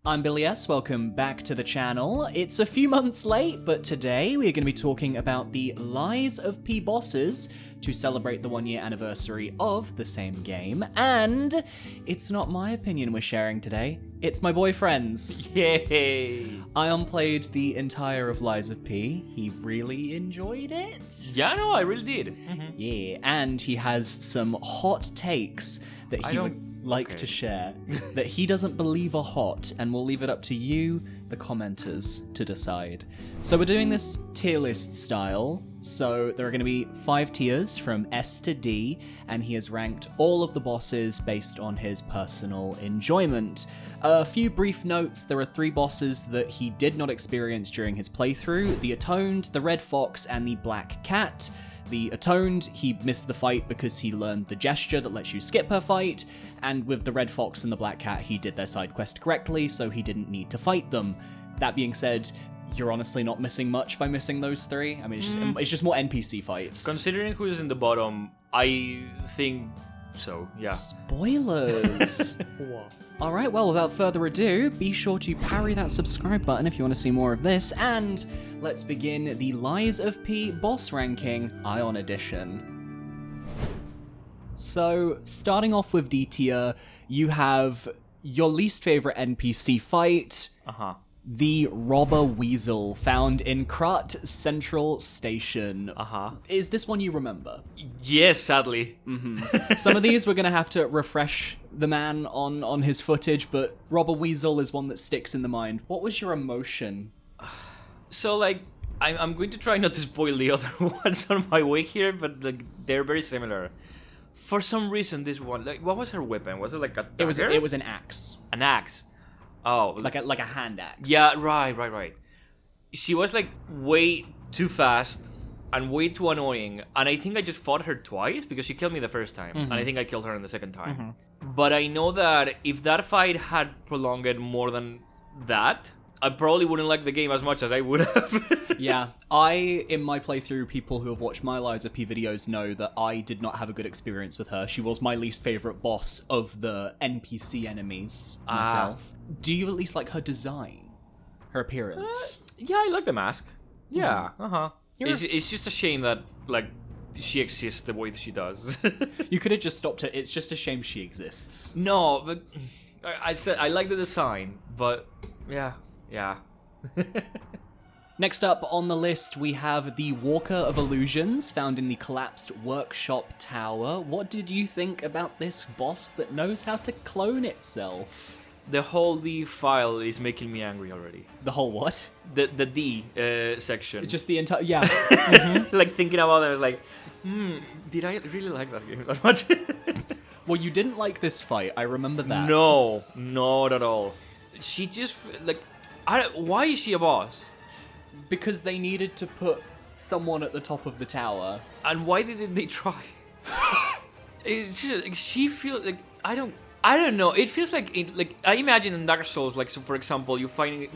I'm Billy S. Welcome back to the channel. It's a few months late, but today we are going to be talking about the Lies of P bosses to celebrate the 1 year anniversary of the same game. And it's not my opinion we're sharing today, it's my boyfriend's. Yay! Aion played the entire of Lies of P. He really enjoyed it. Yeah, no, I really did. Yeah, and he has some hot takes that he would like to share that he doesn't believe are hot, and we'll leave it up to you, the commenters, to decide. So we're doing this tier list style, so there are going to be 5 tiers from S to D, and he has ranked all of the bosses based on his personal enjoyment. A few brief notes: there are 3 bosses that he did not experience during his playthrough: the Atoned, the Red Fox, and the Black Cat. The Atoned, he missed the fight because he learned the gesture that lets you skip her fight, and with the Red Fox and the Black Cat, he did their side quest correctly, so he didn't need to fight them. That being said, you're honestly not missing much by missing those 3. I mean, it's just more NPC fights. Considering who's in the bottom, I think so, yeah. Spoilers! Alright, well, without further ado, be sure to parry that subscribe button if you want to see more of this, and let's begin the Lies of P boss ranking, Aion edition. So, starting off with D tier, you have your least favorite NPC fight, the Robber Weasel, found in Krat Central Station. Is this one you remember? Yes, sadly. Some of these we're going to have to refresh the man on his footage, but Robber Weasel is one that sticks in the mind. What was your emotion? So, like, I'm going to try not to spoil the other ones on my way here, but like they're very similar. For some reason, this one, like, what was her weapon? Was it like a dagger? It was an axe. An axe. Oh, like a hand axe. Yeah, right. She was like way too fast and way too annoying, and I think I just fought her twice because she killed me the first time, and I think I killed her in the second time. But I know that if that fight had prolonged more than that, I probably wouldn't like the game as much as I would have. Yeah, in my playthrough, people who have watched my Lies of P videos know that I did not have a good experience with her. She was my least favorite boss of the NPC enemies myself. Do you at least like her design? Her appearance? Yeah, I like the mask. Yeah, It's just a shame that, like, she exists the way that she does. You could have just stopped her. It's just a shame she exists. No, but I said I like the design, but yeah. Next up on the list, we have the Walker of Illusions, found in the collapsed workshop tower. What did you think about this boss that knows how to clone itself? The whole D file is making me angry already. The whole what? The D section. Just the entire... Yeah. Like, thinking about it, I was like, did I really like that game that much? Well, you didn't like this fight. I remember that. No, not at all. She just, like... why is she a boss? Because they needed to put someone at the top of the tower. And why didn't they try? It's just, like, she feels like... I don't know. It feels like I imagine in Dark Souls, like, so for example, you find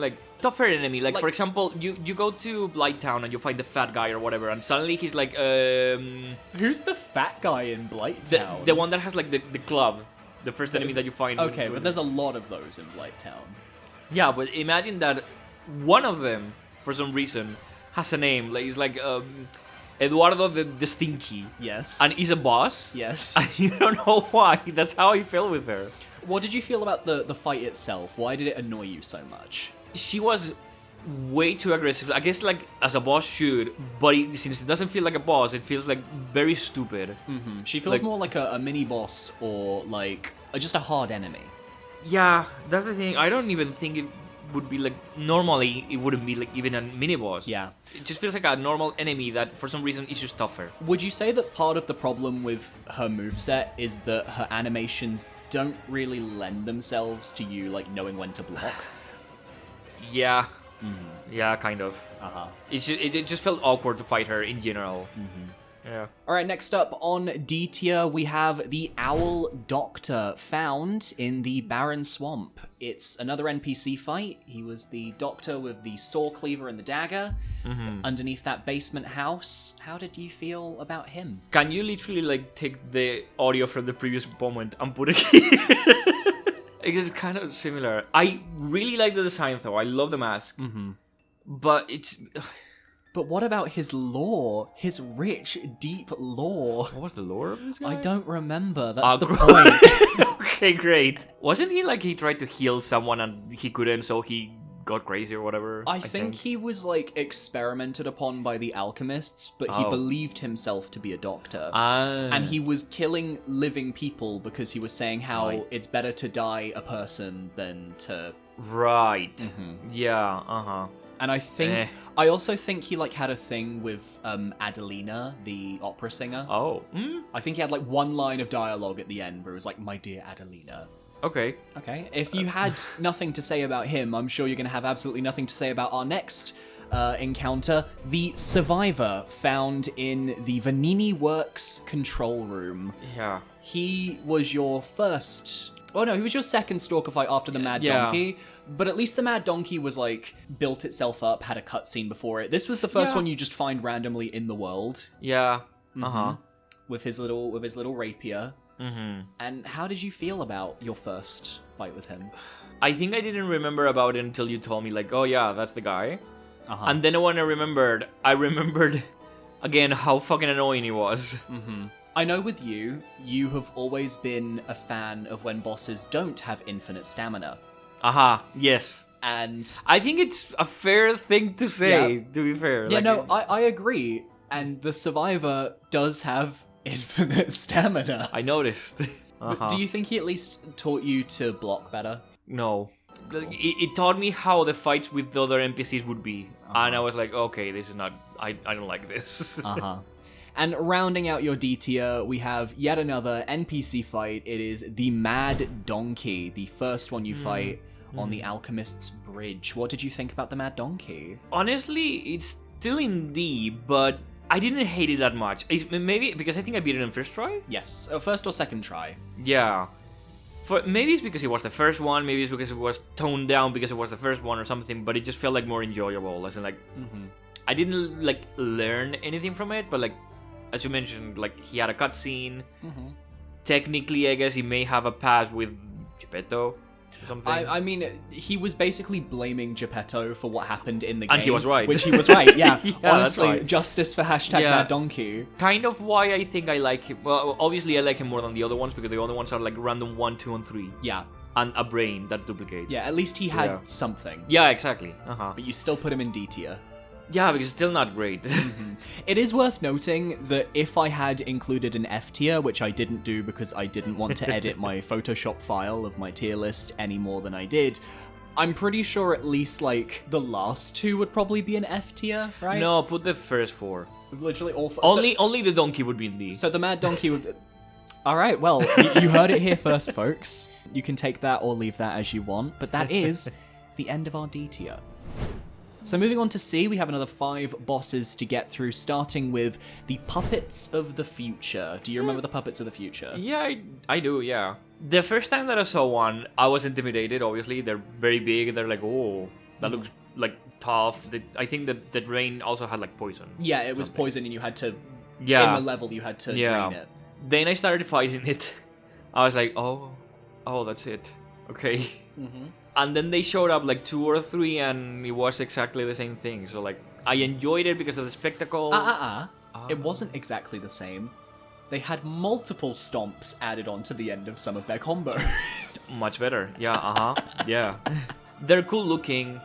like tougher enemy. Like, for example, you go to Blighttown and you find the fat guy or whatever, and suddenly he's like Who's the fat guy in Blighttown? The one that has like the club, the first enemy that you find. Okay, but there's a lot of those in Blighttown. Yeah, but imagine that one of them, for some reason, has a name. Like, he's like Eduardo the Stinky. Yes. And he's a boss. Yes. And you don't know why. That's how I feel with her. What did you feel about the fight itself? Why did it annoy you so much? She was way too aggressive. I guess, like, as a boss should, but since it doesn't feel like a boss, it feels like very stupid. She feels more like a mini boss or like just a hard enemy. Yeah, that's the thing. I don't even think it would be like... Normally, it wouldn't be like even a mini boss. Yeah. It just feels like a normal enemy that for some reason is just tougher. Would you say that part of the problem with her moveset is that her animations don't really lend themselves to you, like, knowing when to block? Yeah. Yeah, kind of. It just felt awkward to fight her in general. Yeah. Alright, next up on D tier, we have the Owl Doctor, found in the Barren Swamp. It's another NPC fight. He was the doctor with the saw cleaver and the dagger underneath that basement house. How did you feel about him? Can you literally, like, take the audio from the previous moment and put it here? It's kind of similar. I really like the design, though. I love the mask. But it's... But what about his lore? His rich, deep lore? What was the lore of this guy? I don't remember. That's the point. Okay, great. Wasn't he like he tried to heal someone and he couldn't, so he got crazy or whatever? I think he was like experimented upon by the alchemists, but he believed himself to be a doctor. And he was killing living people because he was saying how it's better to die a person than to... Right. Yeah, And I think... I also think he like had a thing with Adelina, the opera singer. I think he had like one line of dialogue at the end where it was like, "My dear Adelina." Okay. If you had nothing to say about him, I'm sure you're going to have absolutely nothing to say about our next encounter, the Survivor, found in the Vanini Works control room. Yeah. He was your first... Oh no, he was your second stalker fight after the Mad Donkey. But at least the Mad Donkey was like built itself up, had a cutscene before it. This was the first one you just find randomly in the world. Yeah. With his little rapier. And how did you feel about your first fight with him? I think I didn't remember about it until you told me, like, oh yeah, that's the guy. And then when I remembered again how fucking annoying he was. I know with you, you have always been a fan of when bosses don't have infinite stamina. Yes. And I think it's a fair thing to say, to be fair. Yeah, like, I agree. And the Survivor does have infinite stamina. I noticed. But do you think he at least taught you to block better? No. It taught me how the fights with the other NPCs would be. And I was like, okay, this is not... I don't like this. And rounding out your D tier, we have yet another NPC fight. It is the Mad Donkey, the first one you fight on the Alchemist's Bridge. What did you think about the Mad Donkey? Honestly, it's still in D, but I didn't hate it that much. Maybe because I think I beat it in first try? Yes, first or second try. Yeah. Maybe it's because it was the first one, maybe it's because it was toned down because it was the first one or something, but it just felt like more enjoyable. As in, like, I didn't like learn anything from it, but like, as you mentioned, like, he had a cutscene. Technically, I guess he may have a pass with Geppetto or something. I mean, he was basically blaming Geppetto for what happened in the game. And he was right. Which he was right, yeah. Yeah, honestly, that's right. Justice for Mad Donkey. Kind of why I think I like him. Well, obviously I like him more than the other ones because the other ones are like random 1, 2, and 3. Yeah. And a brain that duplicates. Yeah, at least he had something. Yeah, exactly. But you still put him in D tier. Yeah, because it's still not great. It is worth noting that if I had included an F tier, which I didn't do because I didn't want to edit my Photoshop file of my tier list any more than I did, I'm pretty sure at least, like, the last two would probably be an F tier, right? No, put the first 4. Literally all 4. Only the donkey would be in D. So the Mad Donkey would... Alright, well, you heard it here first, folks. You can take that or leave that as you want, but that is the end of our D tier. So moving on to C, we have another 5 bosses to get through, starting with the Puppets of the Future. Do you remember the Puppets of the Future? Yeah, I do, yeah. The first time that I saw one, I was intimidated, obviously. They're very big, they're like, oh, that looks, like, tough. I think that the drain also had, like, poison. Yeah, it was poison and you had to, in the level, you had to drain it. Then I started fighting it. I was like, oh, that's it. Okay. And then they showed up like 2 or 3 and it was exactly the same thing. So like, I enjoyed it because of the spectacle. It wasn't exactly the same. They had multiple stomps added on to the end of some of their combos. Much better. Yeah, yeah. They're cool looking.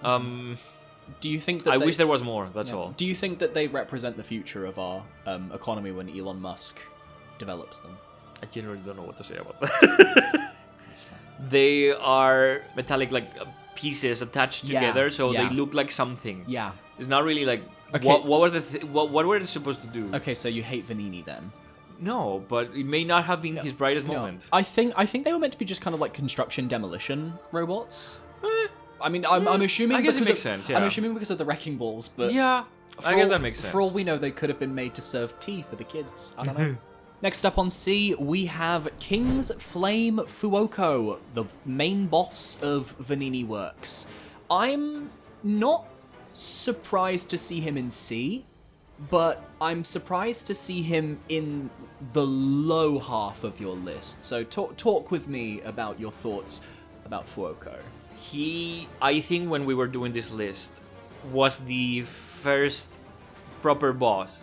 Do you think that I wish there was more, that's all. Do you think that they represent the future of our economy when Elon Musk develops them? I generally don't know what to say about that. That's fine. They are metallic, like, pieces attached together, so they look like something. Yeah. It's not really like... Okay. What was what were they supposed to do? Okay, so you hate Vanini then? No, but it may not have been his brightest moment. I think they were meant to be just kind of like construction demolition robots. I mean, I'm assuming. I guess it makes sense. Yeah. I'm assuming because of the wrecking balls, but yeah, I guess that makes sense. For all we know, they could have been made to serve tea for the kids. I don't know. Next up on C, we have King's Flame Fuoko, the main boss of Vanini Works. I'm not surprised to see him in C, but I'm surprised to see him in the low half of your list. So talk with me about your thoughts about Fuoko? I think when we were doing this list, was the first proper boss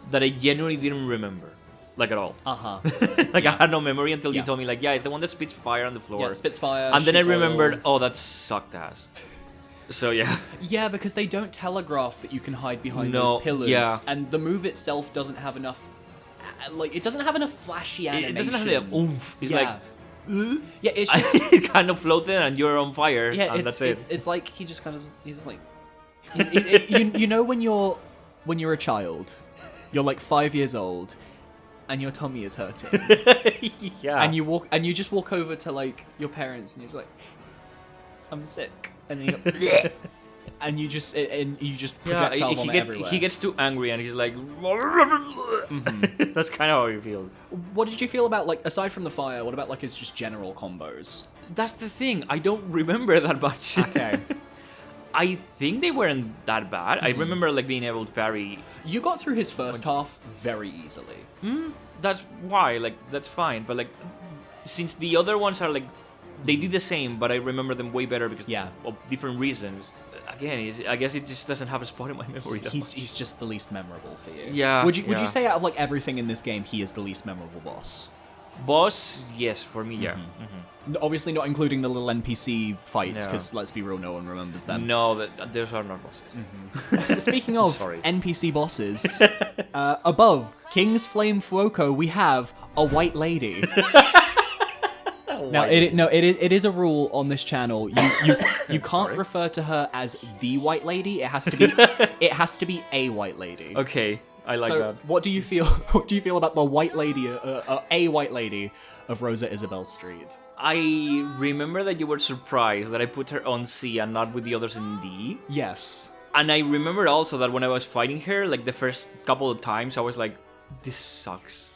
that I genuinely didn't remember, like at all. Like I had no memory until you told me, like, it's the one that spits fire on the floor. Yeah, spits fire. And then I remembered, that sucked ass. So yeah. Yeah, because they don't telegraph that you can hide behind those pillars, and the move itself doesn't have enough. Like, it doesn't have enough flashy animation. It doesn't have the oomph. It's like. Yeah, it's just it kind of floating and you're on fire. Yeah, and that's it. It's like he's just like. You know when you're a child, you're like 5 years old, and your tummy is hurting. Yeah. And you just walk over to like your parents, and you're just like, I'm sick, and then and you just projectile vomit everywhere. He gets too angry and he's like, That's kind of how he feels. What did you feel about, like, aside from the fire, what about like his just general combos? That's the thing. I don't remember that much. Okay. I think they weren't that bad. I remember like being able to parry. You got through his first half very easily. That's why, like, that's fine. But like, since the other ones are like, they did the same, but I remember them way better because of different reasons. Again, I guess it just doesn't have a spot in my memory. He's just the least memorable for you. Yeah. Would you say out of like everything in this game, he is the least memorable boss? Boss, yes, for me, yeah. Obviously not including the little NPC fights, because let's be real, no one remembers them. No, those are not bosses. Speaking of NPC bosses, above King's Flame Fuoko, we have a white lady. Now, it is a rule on this channel. You can't refer to her as the white lady. It has to be a white lady. Okay, I like that. What do you feel? What do you feel about the white lady, a white lady of Rosa Isabelle Street? I remember that you were surprised that I put her on C and not with the others in D. Yes. And I remember also that when I was fighting her, like the first couple of times, I was like, "This sucks.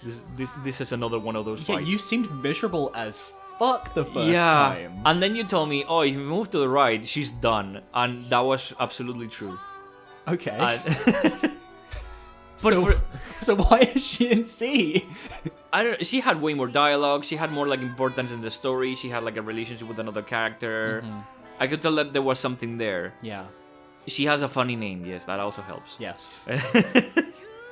This is another one of those fights." Yeah, you seemed miserable as fuck the first time. And then you told me, if you move to the right, she's done. And that was absolutely true. Okay. So why is she in C? I don't know. She had way more dialogue. She had more like importance in the story. She had like a relationship with another character. I could tell that there was something there. Yeah. She has a funny name. Yes, that also helps. Yes.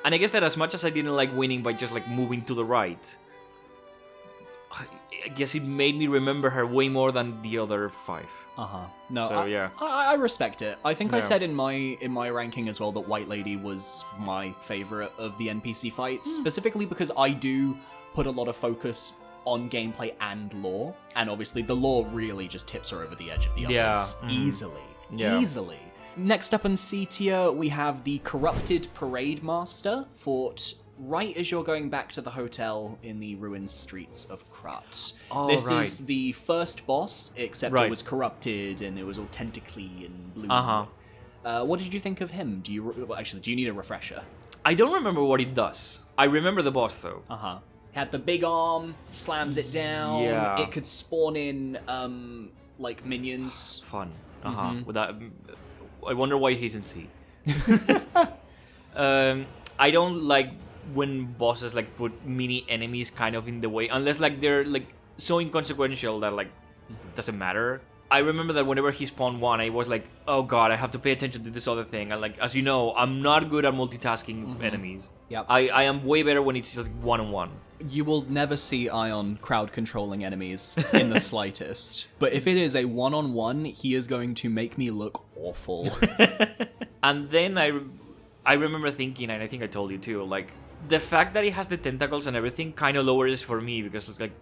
And I guess that as much as I didn't like winning by just like moving to the right, I guess it made me remember her way more than the other 5. No, so, I respect it. I think I said in my ranking as well that White Lady was my favorite of the NPC fights, specifically because I do put a lot of focus on gameplay and lore, and obviously the lore really just tips her over the edge of the others easily. Next up in C tier, we have the Corrupted Parade Master, fought right as you're going back to the hotel in the ruined streets of Krat. This is the first boss, except it was corrupted and it was all tentacly and blue. What did you think of him? Do you need a refresher? I don't remember what he does. I remember the boss though. Had the big arm, slams it down. Yeah. It could spawn in like minions. Fun. With that, I wonder why he's in C. I don't like when bosses like put mini enemies kind of in the way, unless like they're like so inconsequential that like doesn't matter. I remember that whenever he spawned one, I was like, oh god, I have to pay attention to this other thing. And like, as you know, I'm not good at multitasking enemies. Yep. I am way better when it's just one-on-one. You will never see Aion crowd controlling enemies in the slightest. But if it is a one-on-one, he is going to make me look awful. And then I remember thinking, and I think I told you too, like, the fact that he has the tentacles and everything kind of lowers for me, because it's like,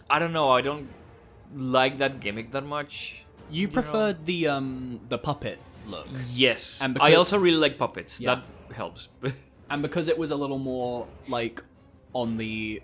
I don't know, I don't like that gimmick that much. You preferred the puppet look. Yes. And I also really like puppets. Yeah. That helps. And because it was a little more like on the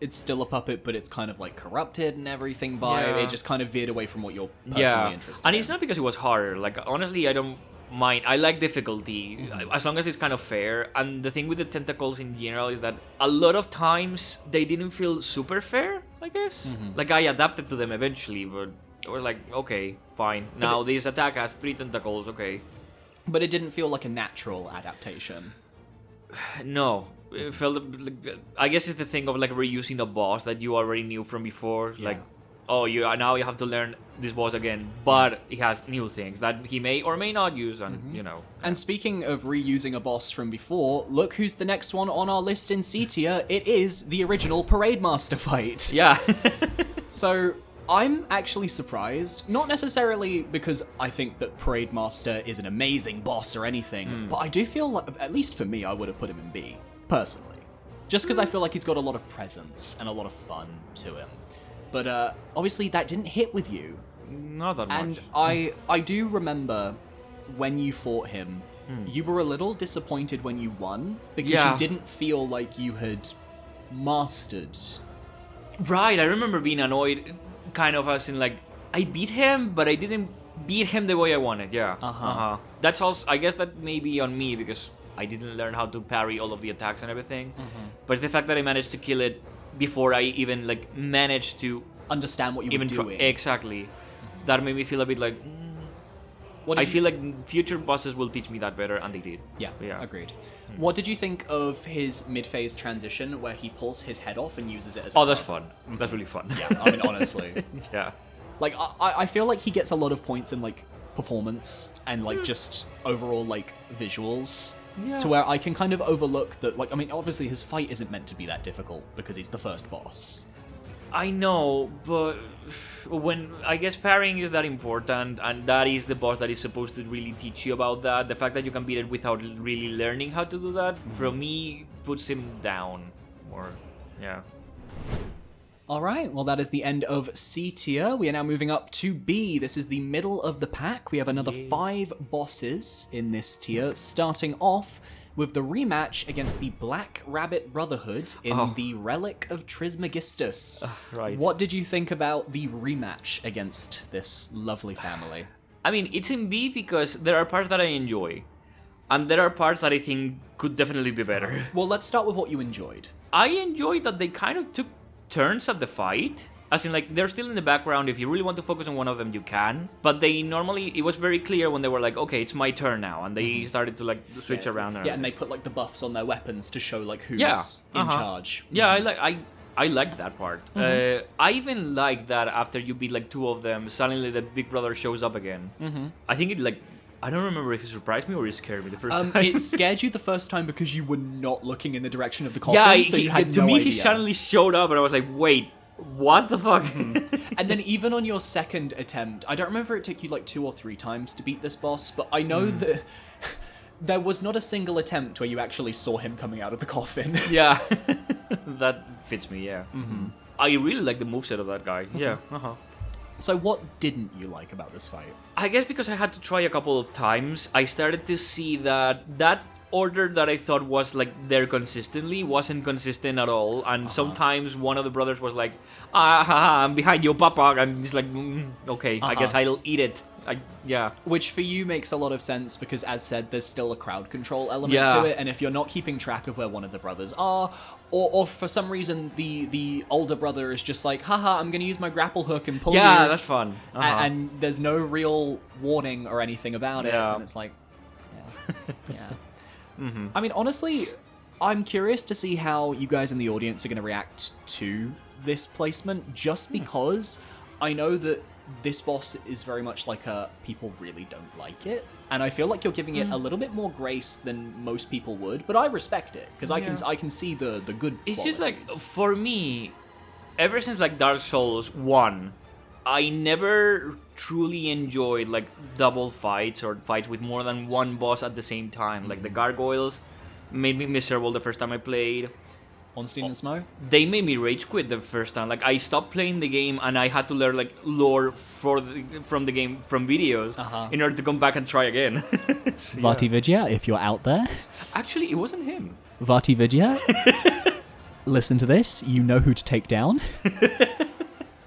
it's still a puppet, but it's kind of like corrupted and everything vibe, it just kind of veered away from what you're personally interested in. And it's not because it was harder. Like, honestly, I don't mind. I like difficulty, as long as it's kind of fair. And the thing with the tentacles in general is that a lot of times they didn't feel super fair, I guess. Like, I adapted to them eventually, but we're like, okay, fine. Now this attack has 3 tentacles, okay. But it didn't feel like a natural adaptation. No. It felt like, I guess it's the thing of like reusing a boss that you already knew from before. Like, oh, now you have to learn this boss again, but he has new things that he may or may not use, and And speaking of reusing a boss from before, look who's the next one on our list in C tier. It is the original Parade Master fight. Yeah. So I'm actually surprised, not necessarily because I think that Parade Master is an amazing boss or anything, but I do feel like, at least for me, I would have put him in B, personally. Just because I feel like he's got a lot of presence and a lot of fun to him. But obviously that didn't hit with you. Not that much. And I do remember when you fought him, you were a little disappointed when you won, because you didn't feel like you had mastered. Right, I remember being annoyed, kind of as in like, I beat him, but I didn't beat him the way I wanted, That's also, I guess that may be on me, because I didn't learn how to parry all of the attacks and everything. But it's the fact that I managed to kill it before I even like managed to understand what you were doing. Exactly. That made me feel a bit like I feel like future bosses will teach me that better, and they did. Yeah. Agreed. What did you think of his mid-phase transition where he pulls his head off and uses it as a that's fun. That's really fun. Yeah, I mean, honestly. Yeah. Like, I feel like he gets a lot of points in, like, performance and, like, just overall, like, visuals. Yeah. To where I can kind of overlook that, like, I mean, obviously his fight isn't meant to be that difficult because he's the first boss. I know, but when I guess parrying is that important, and that is the boss that is supposed to really teach you about that. The fact that you can beat it without really learning how to do that, for me, puts him down. Or, yeah. Alright, well that is the end of C tier. We are now moving up to B. This is the middle of the pack. We have another 5 bosses in this tier, starting off with the rematch against the Black Rabbit Brotherhood in the Relic of Trismegistus. Right. What did you think about the rematch against this lovely family? I mean, it's in B because there are parts that I enjoy, and there are parts that I think could definitely be better. Well, let's start with what you enjoyed. I enjoyed that they kind of took turns at the fight. As in, like, they're still in the background. If you really want to focus on one of them, you can. But they normally, it was very clear when they were like, okay, it's my turn now. And they started to, like, switch around. Yeah, and they put, like, the buffs on their weapons to show, like, who's in charge. Yeah, I like that part. I even like that after you beat, like, 2 of them, suddenly the big brother shows up again. I think it, like, I don't remember if it surprised me or it scared me the first time. It scared you the first time because you were not looking in the direction of the coffin, yeah, so you had to no me, idea. he suddenly showed up and I was like, wait, what the fuck? And then even on your second attempt, I don't remember it took you like 2 or 3 times to beat this boss, but I know that there was not a single attempt where you actually saw him coming out of the coffin. Yeah, that fits me, yeah. I really like the moveset of that guy, yeah. So what didn't you like about this fight? I guess because I had to try a couple of times, I started to see that order that I thought was like there consistently wasn't consistent at all, and sometimes one of the brothers was like, I'm behind you, papa, and he's like, okay, I guess I'll eat it. Yeah. Which for you makes a lot of sense because, as said, there's still a crowd control element to it, and if you're not keeping track of where one of the brothers are, or for some reason the older brother is just like, haha, I'm gonna use my grapple hook and pull you. Yeah, that's fun. And there's no real warning or anything about it, and it's like, yeah. I mean, honestly, I'm curious to see how you guys in the audience are going to react to this placement, just because I know that this boss is very much like people really don't like it, and I feel like you're giving it a little bit more grace than most people would, but I respect it, because I can see the good It's qualities. just like, for me, ever since like Dark Souls 1, I never truly enjoyed like double fights or fights with more than one boss at the same time. Like the gargoyles made me miserable the first time I played. Ornstein and Smo? They made me rage quit the first time. Like I stopped playing the game and I had to learn like lore from the game from videos in order to come back and try again. Vati Vidya, if you're out there. Actually, it wasn't him. Vati Vidya, listen to this. You know who to take down.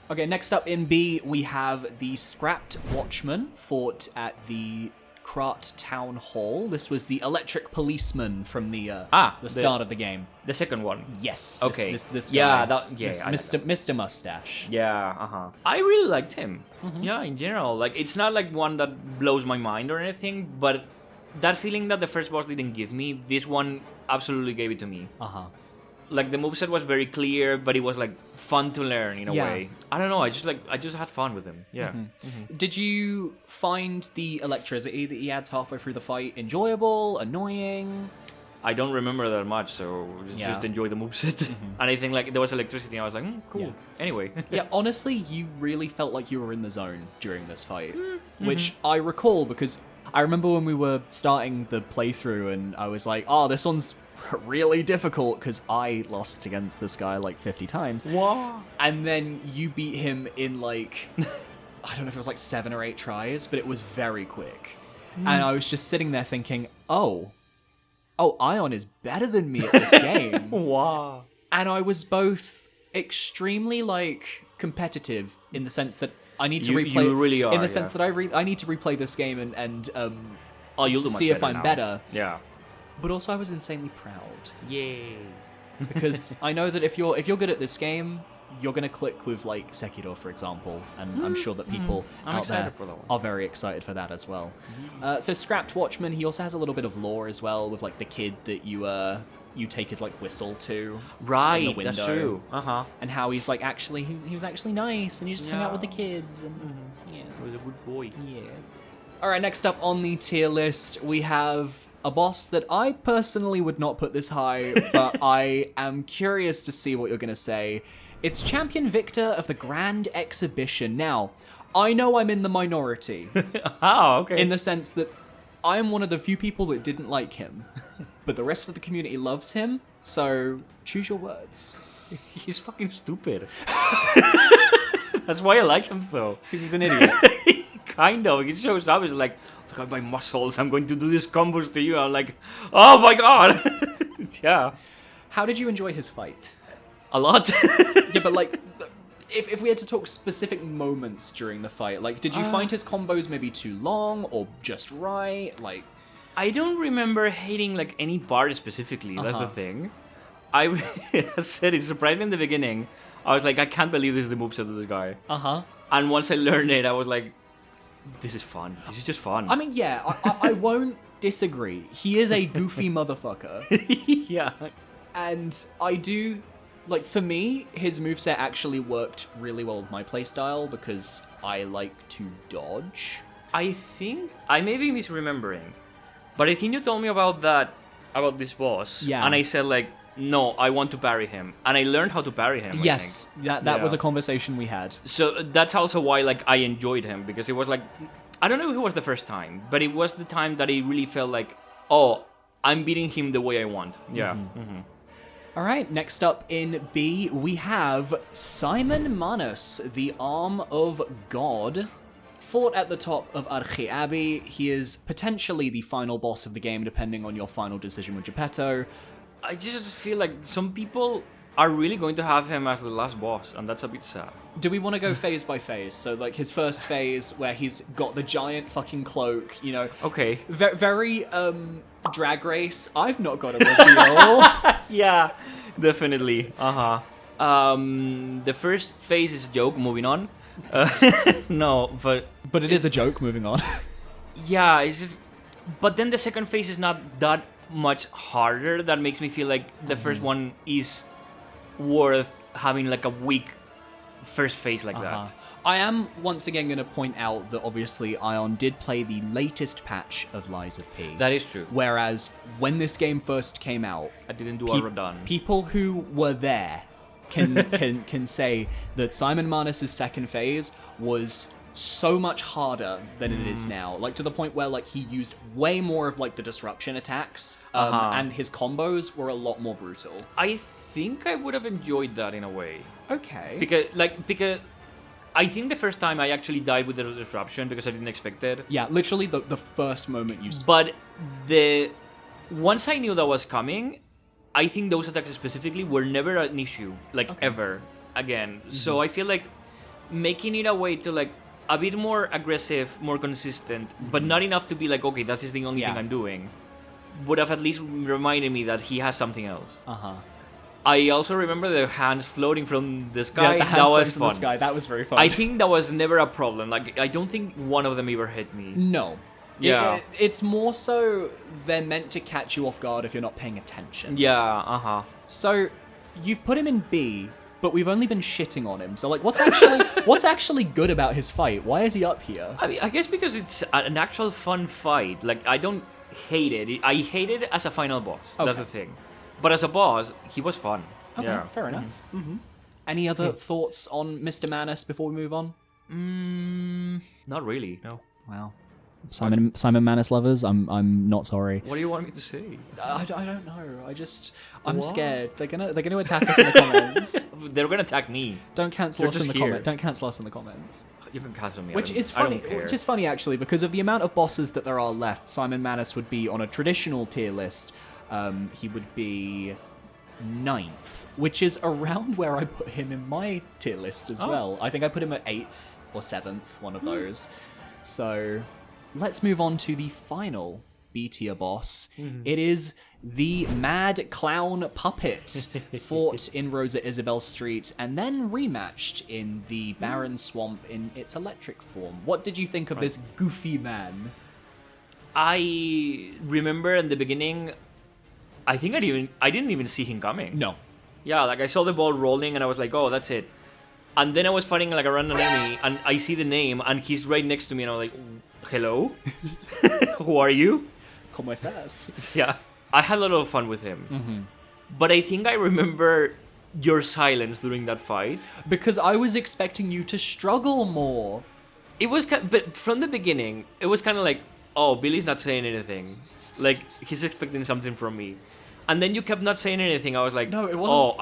Okay, next up in B, we have the Scrapped Watchman fought at the Krat Town Hall. This was the electric policeman from the start of the game. The second one. Yes. Okay. This guy. Mr. Mustache. Yeah. I really liked him. Yeah, in general, like it's not like one that blows my mind or anything, but that feeling that the first boss didn't give me, this one absolutely gave it to me. Like the moveset was very clear, but it was like fun to learn in a way. I don't know. I just had fun with him. Yeah. Did you find the electricity that he adds halfway through the fight enjoyable, annoying? I don't remember that much, so just enjoy the moveset. And I think like there was electricity, and I was like, cool. Yeah. Anyway. Yeah, honestly, you really felt like you were in the zone during this fight, which I recall because I remember when we were starting the playthrough, and I was like, oh, this one's really difficult because I lost against this guy like 50 times. What? And then you beat him in like, I don't know if it was like 7 or 8 tries, but it was very quick. And I was just sitting there thinking, oh, Aion is better than me at this game. Wow. And I was both extremely like competitive in the sense that I need to replay. You really are. In the sense that I need to replay this game and you'll do see if I'm better. Yeah. But also I was insanely proud. Yay. Because I know that if you're good at this game, you're gonna click with like Sekiro, for example, and I'm sure that people out there are very excited for that as well. So Scrapped Watchman, he also has a little bit of lore as well with like the kid that you take his like whistle to. Right, in the window, that's true. And how he's like actually he was actually nice and he just hung out with the kids and he was a good boy. Yeah. All right, next up on the tier list we have a boss that I personally would not put this high, but I am curious to see what you're gonna say. It's Champion Victor of the Grand Exhibition. Now, I know I'm in the minority. Oh, okay. In the sense that I am one of the few people that didn't like him, but the rest of the community loves him, so choose your words. He's fucking stupid. That's why I like him, though. Because he's an idiot. Kind of. He shows up, he's like, look at my muscles, I'm going to do these combos to you. I'm like, oh my god. Yeah. How did you enjoy his fight? A lot. Yeah, but like, if we had to talk specific moments during the fight, like, did you find his combos maybe too long or just right? Like, I don't remember hating like any part specifically. That's the thing. I said it surprised me in the beginning. I was like, I can't believe this is the moveset of this guy. And once I learned it, I was like, this is fun. This is just fun. I mean, yeah, I won't disagree. He is a goofy motherfucker. Yeah. And I do. Like, for me, his moveset actually worked really well with my playstyle because I like to dodge. I think I may be misremembering, but I think you told me about this boss. Yeah. And I said, like, no, I want to parry him. And I learned how to parry him. Yes, that was a conversation we had. So that's also why, like, I enjoyed him, because it was like, I don't know if it was the first time, but it was the time that it really felt like, oh, I'm beating him the way I want. Yeah. All right, next up in B, we have Simon Manus, the Arm of God. Fought at the top of Archi Abbey, he is potentially the final boss of the game, depending on your final decision with Geppetto. I just feel like some people are really going to have him as the last boss, and that's a bit sad. Do we want to go phase by phase? So, like, his first phase, where he's got the giant fucking cloak, you know. Okay. Very, Drag Race. I've not got a reveal. Yeah, definitely. The first phase is a joke, moving on. No, but it is a joke, moving on. Yeah, it's just... But then the second phase is not that much harder. That makes me feel like the first one is worth having like a weak first phase like that. I am once again going to point out that obviously Aion did play the latest patch of Lies of P. That is true. Whereas when this game first came out, I didn't do a run. People who were there can say that Simon Manus' second phase was so much harder than it is now, like to the point where like he used way more of like the disruption attacks, and his combos were a lot more brutal. I think I would have enjoyed that in a way. Okay. Because I think the first time I actually died with the disruption because I didn't expect it. Yeah, literally the first moment you... But once I knew that was coming, I think those attacks specifically were never an issue, like ever again. So I feel like making it a way to like a bit more aggressive, more consistent, but not enough to be like, okay, that is the only thing I'm doing, would have at least reminded me that he has something else. I also remember the hands floating from the sky. Yeah, the hands floating from the sky. That was very fun. I think that was never a problem. Like, I don't think one of them ever hit me. No. Yeah. It's more so they're meant to catch you off guard if you're not paying attention. Yeah, So, you've put him in B, but we've only been shitting on him. So, like, what's actually good about his fight? Why is he up here? I mean, I guess because it's an actual fun fight. Like, I don't hate it. I hate it as a final boss. Okay. That's the thing. But as a boss, he was fun. Okay, yeah. Fair enough. Mm-hmm. Any other thoughts on Mr. Manus before we move on? Not really. No. Wow. Simon Manus lovers, I'm not sorry. What do you want me to say? I don't know. I'm scared. They're gonna attack us in the comments. They're gonna attack me. Don't cancel us in the comments. Don't cancel us in the comments. You can cancel me. Which is funny actually, because of the amount of bosses that there are left. Simon Manus would be on a traditional tier list. He would be 9th, which is around where I put him in my tier list as well. I think I put him at 8th or 7th, one of those. So let's move on to the final B tier boss. It is the Mad Clown Puppet, fought in Rosa Isabel Street and then rematched in the Barren Swamp in its electric form. What did you think of this goofy man? I remember in the beginning, I think I didn't even see him coming. No. Yeah, like I saw the ball rolling and I was like, oh, that's it. And then I was fighting like a random enemy and I see the name and he's right next to me and I'm like, hello? Who are you? ¿Cómo estás? Yeah. I had a lot of fun with him. But I think I remember your silence during that fight. Because I was expecting you to struggle more. It was but from the beginning, it was kind of like, oh, Billy's not saying anything. Like, he's expecting something from me. And then you kept not saying anything. I was like, no, it wasn't. Oh,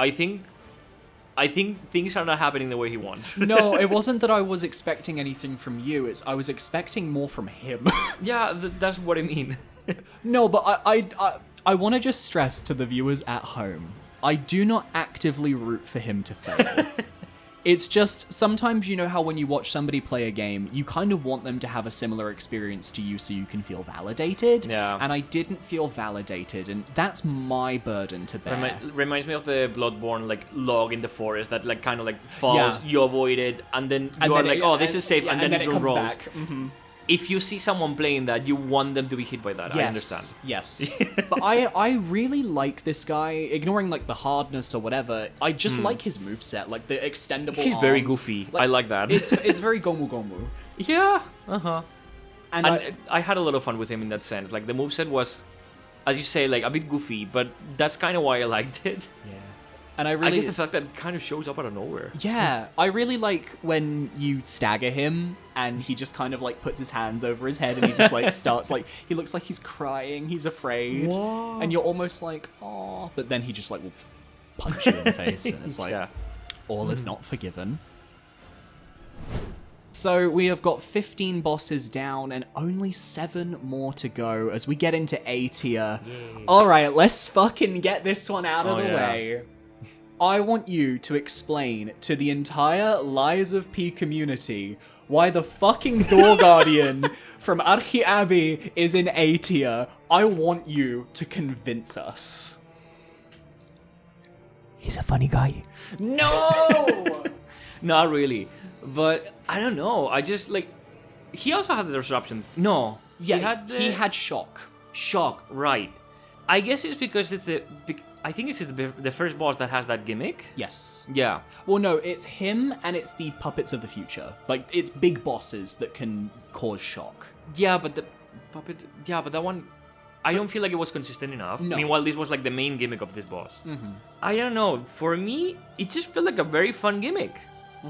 I think things are not happening the way he wants. No, it wasn't that I was expecting anything from you. I was expecting more from him. Yeah, that's what I mean. No, but I want to just stress to the viewers at home, I do not actively root for him to fail. It's just, sometimes you know how when you watch somebody play a game, you kind of want them to have a similar experience to you so you can feel validated. Yeah. And I didn't feel validated, and that's my burden to bear. Reminds me of the Bloodborne, like, log in the forest that, like, kind of, like, falls, you avoid it, and then you are like, oh, this is safe, and then it comes rolls. back. Mm-hmm. If you see someone playing that, you want them to be hit by that. Yes, I understand. Yes. But I really like this guy, ignoring like the hardness or whatever. I just like his moveset, like the extendable He's arms. very goofy. Like, I like that. It's very Gomu Gomu. Yeah. Uh-huh. And I had a lot of fun with him in that sense. Like, the moveset was, as you say, like, a bit goofy, but that's kind of why I liked it. Yeah. And I guess the fact that it kind of shows up out of nowhere. Yeah, I really like when you stagger him and he just kind of like puts his hands over his head and he just like starts like, he looks like he's crying, he's afraid. Whoa. And you're almost like, oh, but then he just like will punch you in the face and it's like, all is not forgiven. So we have got 15 bosses down and only 7 more to go as we get into A tier. Alright, let's fucking get this one out of the way. I want you to explain to the entire Lies of P community why the fucking Door Guardian from Archi Abbey is in A tier. I want you to convince us. He's a funny guy. No! Not really. But I don't know. I just like, he also had the disruption. No. Yeah, he had shock. Shock, right. I guess it's because it's I think it's the first boss that has that gimmick. Yes. Yeah. Well, no, it's him and it's the Puppets of the Future. Like, it's big bosses that can cause shock. Yeah, but the puppet... Yeah, but that one... I don't feel like it was consistent enough. No. Meanwhile, this was like the main gimmick of this boss. I don't know. For me, it just felt like a very fun gimmick.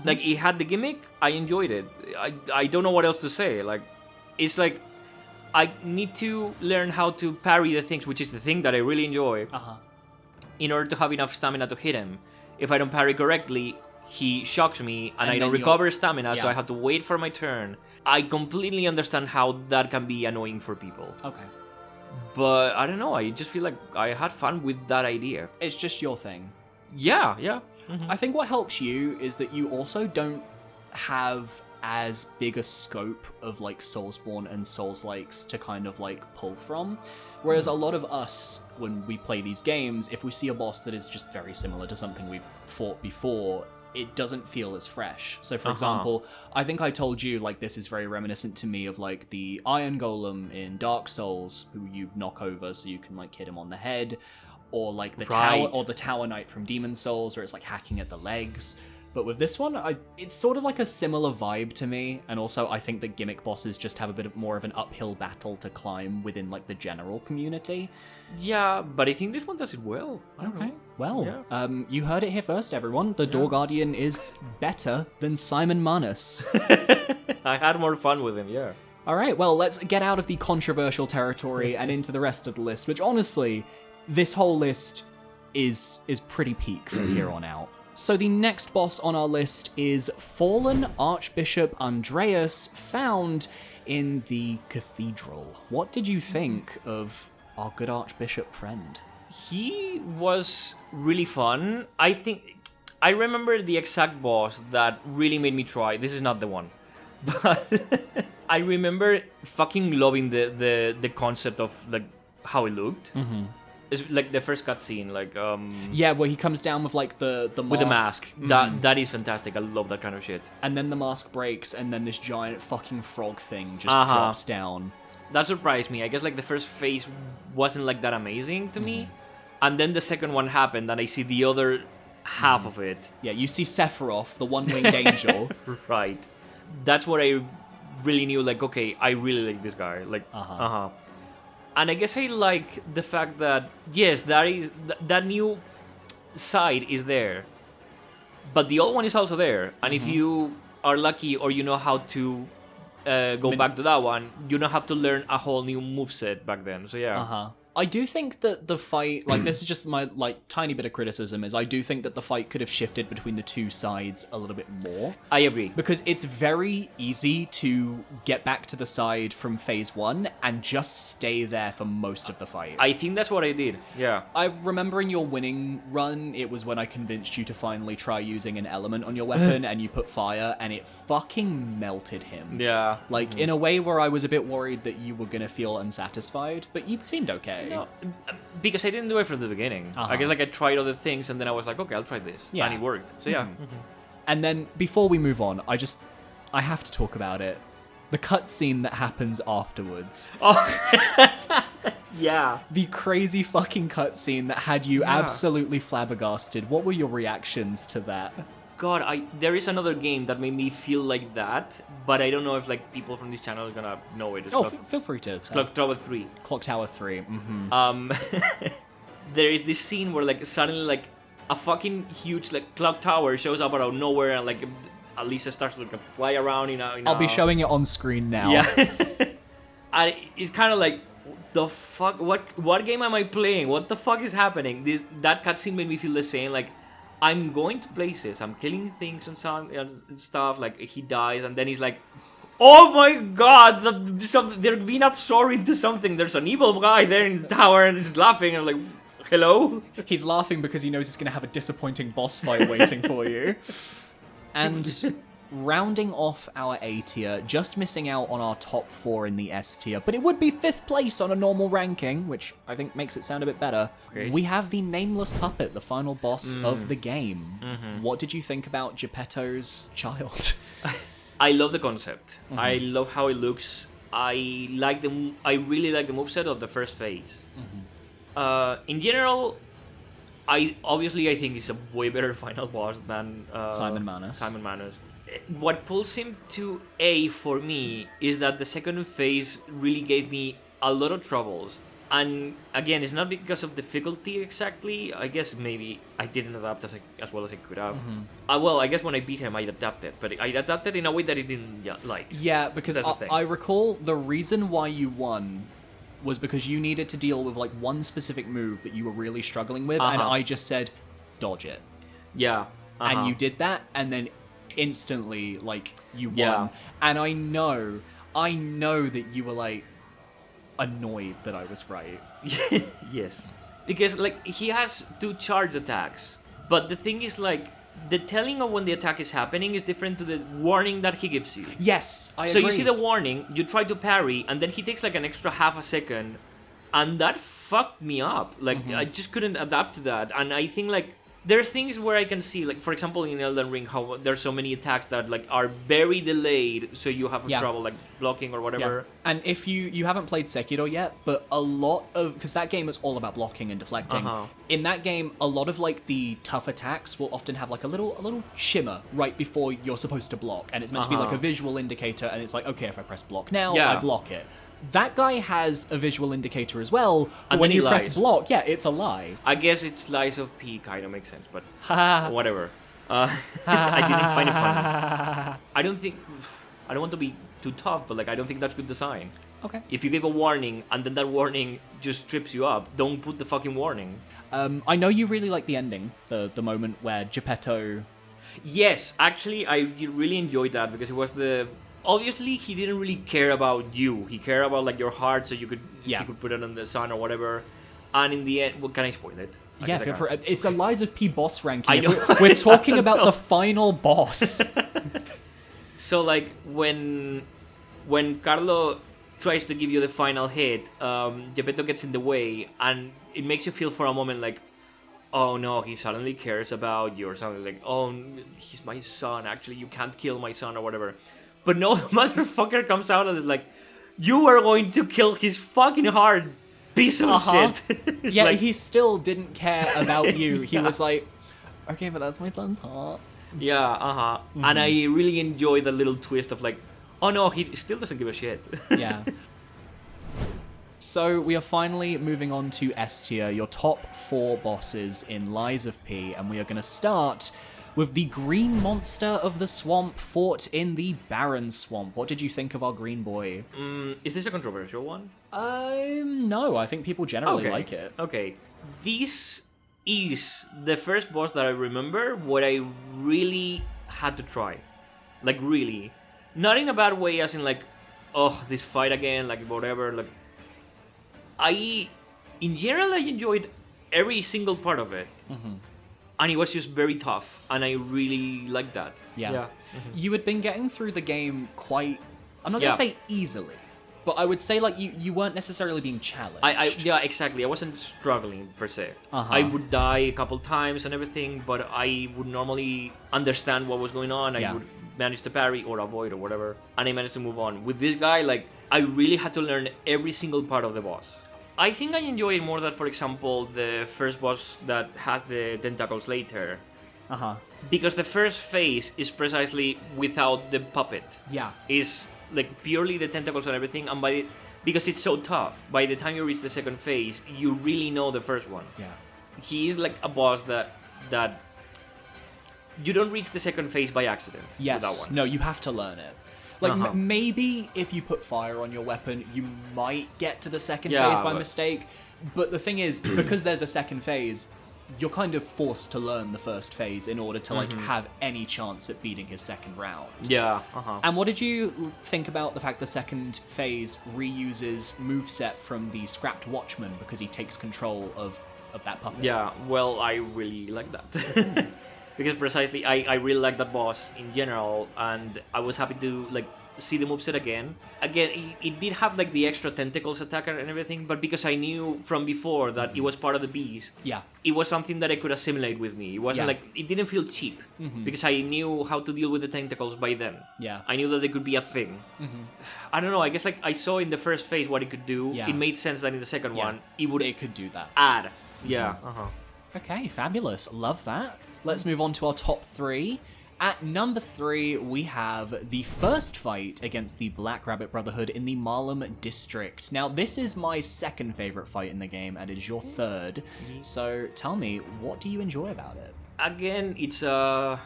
Like, it had the gimmick, I enjoyed it. I don't know what else to say. Like, it's like... I need to learn how to parry the things, which is the thing that I really enjoy. In order to have enough stamina to hit him. If I don't parry correctly, he shocks me and I don't recover stamina, so I have to wait for my turn. I completely understand how that can be annoying for people. Okay. But I don't know, I just feel like I had fun with that idea. It's just your thing. Yeah. I think what helps you is that you also don't have as big a scope of like Soulsborne and Souls-likes to kind of like pull from. Whereas a lot of us, when we play these games, if we see a boss that is just very similar to something we've fought before, it doesn't feel as fresh. So for example, I think I told you like this is very reminiscent to me of like the Iron Golem in Dark Souls, who you knock over so you can like hit him on the head. or like the Right. Tower Knight from Demon Souls, where it's like hacking at the legs. But with this one, it's sort of like a similar vibe to me, and also I think that gimmick bosses just have a bit more of an uphill battle to climb within like the general community. Yeah, but I think this one does it well. I don't know. Well, Yeah. you heard it here first, everyone. The Door Guardian is better than Simon Manus. I had more fun with him, yeah. All right, well, let's get out of the controversial territory and into the rest of the list, which honestly, this whole list is pretty peak from here on out. So the next boss on our list is Fallen Archbishop Andreas, found in the cathedral. What did you think of our good Archbishop friend? He was really fun. I remember the exact boss that really made me try. This is not the one. But I remember fucking loving the concept of like how it looked. Mm-hmm. It's like the first cutscene, like Yeah, where he comes down with like the mask. with the mask. That is fantastic. I love that kind of shit. And then the mask breaks, and then this giant fucking frog thing just Uh-huh. drops down. That surprised me. I guess like the first phase wasn't like that amazing to me, and then the second one happened, and I see the other half of it. Yeah, you see Sephiroth, the one-winged angel. Right. That's what I really knew. Like, okay, I really like this guy. Like, And I guess I like the fact that yes, that new side is there, but the old one is also there. And if you are lucky or you know how to go back to that one, you don't have to learn a whole new moveset back then. So yeah. I do think that the fight, like, this is just my, like, tiny bit of criticism, is I do think that the fight could have shifted between the two sides a little bit more. I agree. Because it's very easy to get back to the side from phase 1 and just stay there for most of the fight. I think that's what I did, yeah. I remember in your winning run, it was when I convinced you to finally try using an element on your weapon, and you put fire, and it fucking melted him. Yeah. Like, in a way where I was a bit worried that you were gonna feel unsatisfied, but you seemed okay. No, because I didn't do it from the beginning. I guess like I tried other things and then I was like, okay, I'll try this. Yeah. And it worked. So yeah. And then before we move on, I have to talk about it. The cutscene that happens afterwards. Yeah. The crazy fucking cutscene that had you absolutely flabbergasted. What were your reactions to that? God, there is another game that made me feel like that, but I don't know if like people from this channel are gonna know it. It's feel free to. Clock Tower 3. Clock Tower 3. Mm-hmm. There is this scene where like suddenly like a fucking huge like clock tower shows up out of nowhere and like Alisa starts to like fly around. I'll be showing it on screen now. Yeah. And it's kind of like, the fuck? What game am I playing? What the fuck is happening? That cutscene made me feel the same. Like, I'm going to places, I'm killing things and stuff, like he dies and then he's like, oh my god, they're being absorbed into something, there's an evil guy there in the tower and he's laughing, and I'm like, hello? He's laughing because he knows he's going to have a disappointing boss fight waiting for you. And rounding off our A tier, just missing out on our top 4 in the S tier, but it would be 5th place on a normal ranking, which I think makes it sound a bit better. Okay. We have the Nameless Puppet, the final boss of the game. What did you think about Geppetto's child? I love the concept. I love how it looks. I really like the moveset of the first phase. In general, I think it's a way better final boss than Simon Manus. What pulls him to A for me is that the second phase really gave me a lot of troubles. And again, it's not because of difficulty exactly. I guess maybe I didn't adapt as well as I could have. Well, I guess when I beat him, I adapted. But I adapted in a way that I didn't like. Yeah, because I recall the reason why you won was because you needed to deal with like one specific move that you were really struggling with. And I just said, dodge it. Yeah. And you did that, and then instantly, like, you won. And I know that you were like annoyed that I was right. Yes, because like he has 2 charge attacks, but the thing is like the telling of when the attack is happening is different to the warning that he gives you. Yes, I agree. So you see the warning, you try to parry, and then he takes like an extra half a second, and that fucked me up. Like I just couldn't adapt to that, and I think like there's things where I can see, like, for example, in Elden Ring, how there's so many attacks that, like, are very delayed, so you have trouble, like, blocking or whatever. Yeah. And if you haven't played Sekiro yet, but a lot of... Because that game is all about blocking and deflecting. In that game, a lot of, like, the tough attacks will often have, like, a little shimmer right before you're supposed to block. And it's meant to be, like, a visual indicator, and it's like, okay, if I press block now, I block it. That guy has a visual indicator as well, but when you press block, it's a lie. I guess it's Lies of P kind of makes sense, but whatever. I didn't find it funny. I don't want to be too tough, but like I don't think that's good design. Okay. If you give a warning and then that warning just trips you up, don't put the fucking warning. I know you really like the ending, the moment where Geppetto... Yes, actually, I really enjoyed that because it was the... Obviously, he didn't really care about you. He cared about like your heart, so he could put it on the sun or whatever. And in the end, can I spoil it? It's a Lies of P boss ranking. I know. We're talking about the final boss. So like when Carlo tries to give you the final hit, Geppetto gets in the way, and it makes you feel for a moment like, oh no, he suddenly cares about you or something, like, oh, he's my son. Actually, you can't kill my son or whatever. But no, the motherfucker comes out and is like, you were going to kill his fucking heart, piece of shit. Yeah, like... he still didn't care about you. He was like, okay, but that's my son's heart. Yeah, And I really enjoy the little twist of like, oh no, he still doesn't give a shit. Yeah. So we are finally moving on to S tier, your top 4 bosses in Lies of P, and we are going to start with the green monster of the swamp fought in the barren swamp. What did you think of our green boy? Is this a controversial one? No, I think people generally like it. Okay. This is the first boss that I remember what I really had to try. Like, really. Not in a bad way, as in like, oh, this fight again, like, whatever. Like, in general, I enjoyed every single part of it. And it was just very tough, and I really liked that. Yeah. You had been getting through the game quite, I'm not going to say easily, but I would say like you weren't necessarily being challenged. Yeah, exactly. I wasn't struggling per se. I would die a couple times and everything, but I would normally understand what was going on. I would manage to parry or avoid or whatever, and I managed to move on. With this guy, like, I really had to learn every single part of the boss. I think I enjoy it more than, for example, the first boss that has the tentacles later. Because the first phase is precisely without the puppet. Yeah. Is like purely the tentacles and everything, and because it's so tough, by the time you reach the second phase, you really know the first one. Yeah. He is like a boss that you don't reach the second phase by accident. Yes. With that one. No, you have to learn it. Like, maybe if you put fire on your weapon, you might get to the second phase by mistake. But the thing is, because there's a second phase, you're kind of forced to learn the first phase in order to, like, have any chance at beating his second round. Yeah. And what did you think about the fact the second phase reuses moveset from the Scrapped Watchman because he takes control of that puppet? Yeah, well, I really like that. Because precisely, I really like that boss in general, and I was happy to like see the moveset again. Again, it did have like the extra tentacles attacker and everything, but because I knew from before that it was part of the beast, it was something that I could assimilate with me. It wasn't like, it didn't feel cheap, because I knew how to deal with the tentacles by then. Yeah. I knew that they could be a thing. I don't know, I guess like I saw in the first phase what it could do. It made sense that in the second one, it could do that. Add. Yeah. Okay, fabulous. Love that. Let's move on to our top 3. At number 3, we have the first fight against the Black Rabbit Brotherhood in the Marlem District. Now, this is my second favorite fight in the game, and it is your third. So, tell me, what do you enjoy about it? Again, it's a...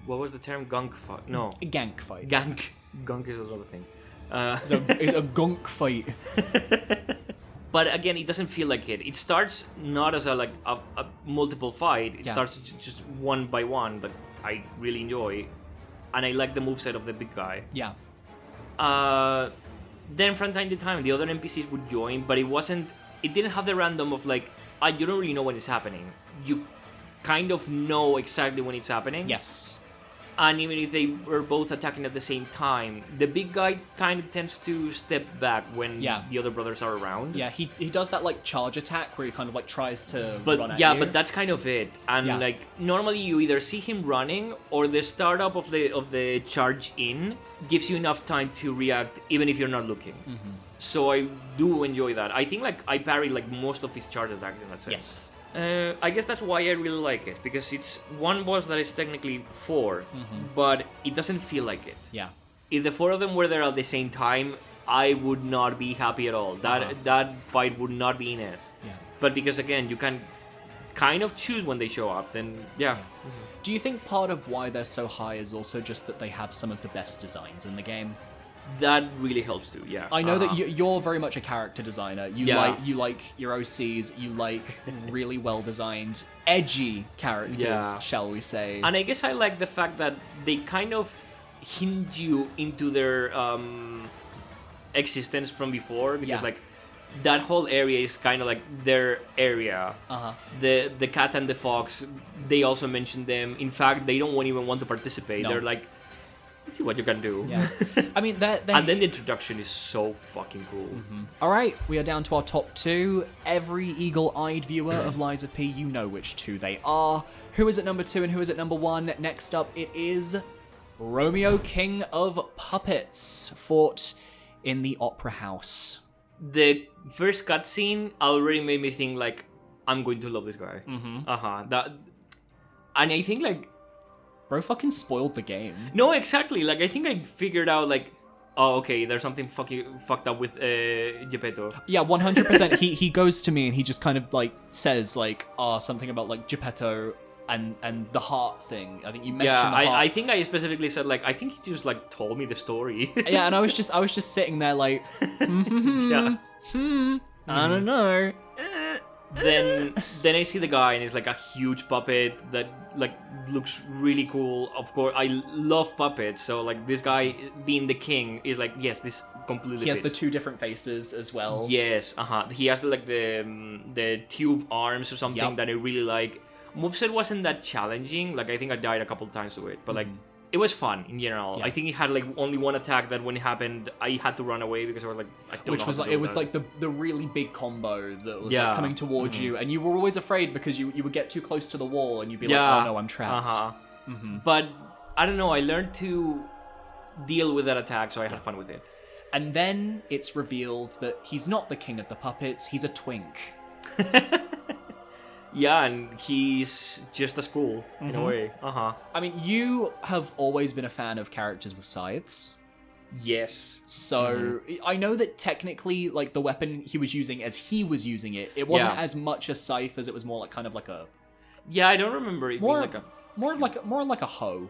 What was the term? Gunk fight? No. A gank fight. Gunk is another thing. It's a gunk fight. But again, it doesn't feel like it. It starts not as a multiple fight. It starts just one by one, but I really enjoy. And I like the moveset of the big guy. Yeah. Then from time to time, the other NPCs would join, but it didn't have the random of like, you don't really know when it's happening. You kind of know exactly when it's happening. Yes. And even if they were both attacking at the same time, the big guy kind of tends to step back when the other brothers are around. Yeah, he does that like charge attack where he kind of like tries to run at you. But that's kind of it. And like normally you either see him running or the startup of the charge in gives you enough time to react even if you're not looking. Mm-hmm. So I do enjoy that. I think like I parry like most of his charge attacks in that sense. Yes. I guess that's why I really like it, because it's one boss that is technically 4, but it doesn't feel like it. Yeah. If the 4 of them were there at the same time, I would not be happy at all. That fight would not be Inez. Yeah. But because again, you can kind of choose when they show up, then yeah. Mm-hmm. Do you think part of why they're so high is also just that they have some of the best designs in the game? That really helps too, yeah. I know that you're very much a character designer. You like your OCs. You like really well designed, edgy characters, shall we say? And I guess I like the fact that they kind of hinge you into their existence from before, because like that whole area is kind of like their area. The cat and the fox, they also mention them. In fact, they don't even want to participate. No. They're like, see what you can do. Yeah. I mean, and then the introduction is so fucking cool. Mm-hmm. All right, we are down to our top 2. Every eagle-eyed viewer of Liza P, you know which 2 they are. Who is at number 2 and who is at number 1? Next up, it is Romeo, King of Puppets, fought in the Opera House. The first cutscene already made me think, like, I'm going to love this guy. Mm-hmm. And I think, like, bro fucking spoiled the game. No, exactly. Like, I think I figured out, like, oh, okay, there's something fucked up with Geppetto. Yeah, 100%. He goes to me and he just kind of, like, says, like, something about, like, Geppetto and the heart thing. I think you mentioned the heart. I think I specifically said, like, I think he just, like, told me the story. Yeah, and I was just sitting there, like, I don't know. Then I see the guy and it's like a huge puppet that like looks really cool. Of course, I love puppets, so like this guy being the king is like, yes, this completely He has fits. the 2 different faces as well. Yes, he has like the tube arms or something that I really like. Moveset wasn't that challenging. Like I think I died a couple times to it, but like it was fun in general. Yeah. I think he had like only one attack that when it happened, I had to run away because I was like, I don't know. Which was like, it was like the really big combo that was like coming towards you, and you were always afraid because you would get too close to the wall and you'd be like, oh no, I'm trapped. But I don't know, I learned to deal with that attack, so I had fun with it. And then it's revealed that he's not the king of the puppets, he's a twink. Yeah, and he's just as cool, in a way. I mean, you have always been a fan of characters with scythes. Yes. So, I know that technically, like, the weapon he was using as he was using it, it wasn't as much a scythe as it was more like kind of like a... Yeah, I don't remember it being like a... More like a hoe.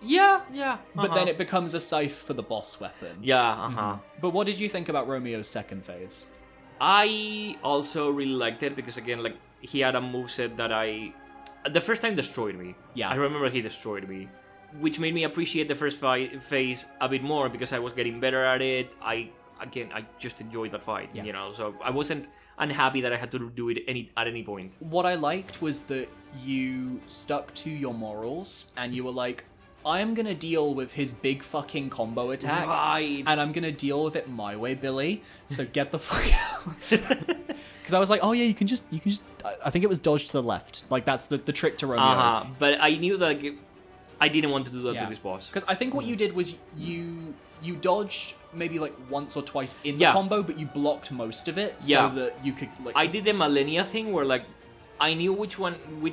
Yeah. But then it becomes a scythe for the boss weapon. Yeah, But what did you think about Romeo's second phase? I also really liked it because, again, like, he had a moveset that the first time destroyed me. Yeah. I remember he destroyed me, which made me appreciate the first phase a bit more because I was getting better at it. I just enjoyed that fight, you know, so I wasn't unhappy that I had to do it at any point. What I liked was that you stuck to your morals and you were like, I'm gonna deal with his big fucking combo attack, right? And I'm gonna deal with it my way, Billy. So get the fuck out. Because I was like, oh yeah, you can just. I think it was dodge to the left. Like that's the trick to Romeo. But I knew that I didn't want to do that to this boss. Because I think what you did was you dodged maybe like once or twice in the combo, but you blocked most of it so that you could. Like, I did the Millennia thing where like I knew which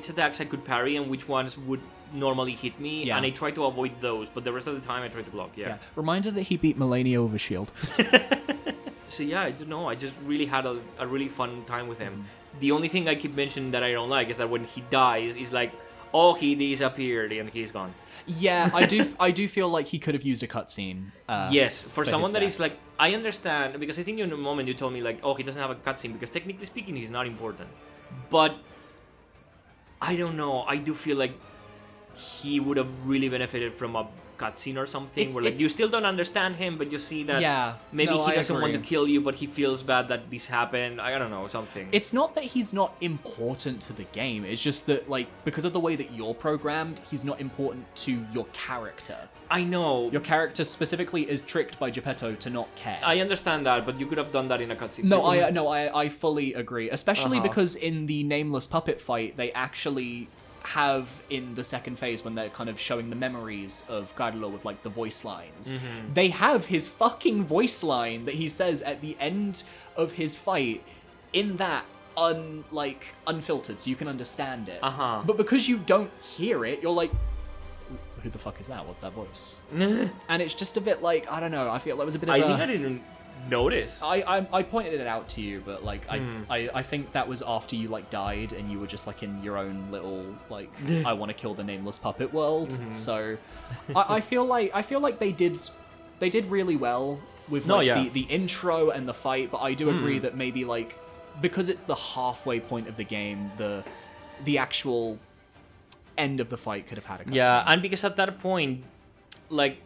attacks I could parry and which ones would normally hit me, and I tried to avoid those, but the rest of the time I tried to block. Yeah. Reminder that he beat Millennia over Shield. So yeah, I don't know. I just really had a really fun time with him. The only thing I keep mentioning that I don't like is that when he dies, is like, oh, he disappeared and he's gone. Yeah, I do feel like he could have used a cutscene. Yes, for someone that is like, I understand, because I think in a moment you told me like, oh, he doesn't have a cutscene because technically speaking, he's not important. But I don't know. I do feel like he would have really benefited from a cutscene or something where like you still don't understand him, but you see that maybe he doesn't want to kill you, but he feels bad that this happened. I don't know, something. It's not that he's not important to the game. It's just that, like, because of the way that you're programmed, he's not important to your character. I know. Your character specifically is tricked by Geppetto to not care. I understand that, but you could have done that in a cutscene. I fully agree. Especially because in the nameless puppet fight, they actually have in the second phase when they're kind of showing the memories of Garrett with like the voice lines. They have his fucking voice line that he says at the end of his fight in that unfiltered, so you can understand it. But because you don't hear it, you're like, who the fuck is that? What's that voice? And it's just a bit like, I don't know, I feel like it was a bit of I think I didn't notice. I pointed it out to you, but like I think that was after you like died and you were just like in your own little like I want to kill the nameless puppet world. So I feel like they did really well with the intro and the fight, but I do agree that maybe like because it's the halfway point of the game, the actual end of the fight could have had a cutscene. Yeah, and because at that point, like,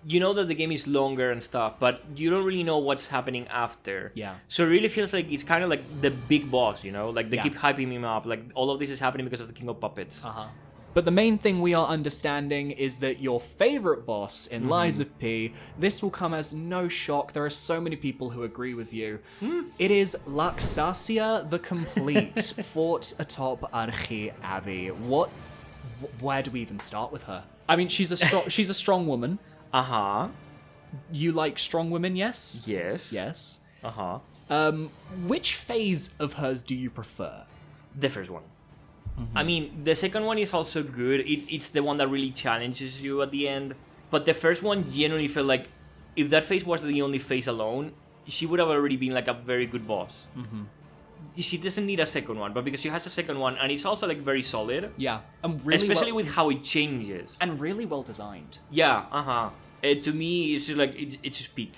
you know that the game is longer and stuff, but you don't really know what's happening after. Yeah. So it really feels like it's kind of like the big boss, you know? Like, they keep hyping him up. Like, all of this is happening because of the King of Puppets. But the main thing we are understanding is that your favorite boss in Lies of P, this will come as no shock. There are so many people who agree with you. It is Laxasia the Complete, fought atop Archi Abbey. Where do we even start with her? I mean, she's a strong woman. You like strong women, yes? Yes. Which phase of hers do you prefer? The first one. I mean, the second one is also good. It's the one that really challenges you at the end. But the first one genuinely felt like if that phase was the only phase alone, she would have already been like a very good boss. She doesn't need a second one, but because she has a second one, and it's also like very solid. Yeah, and really especially with how it changes. And really well designed. Yeah, to me, it's just like it's just peak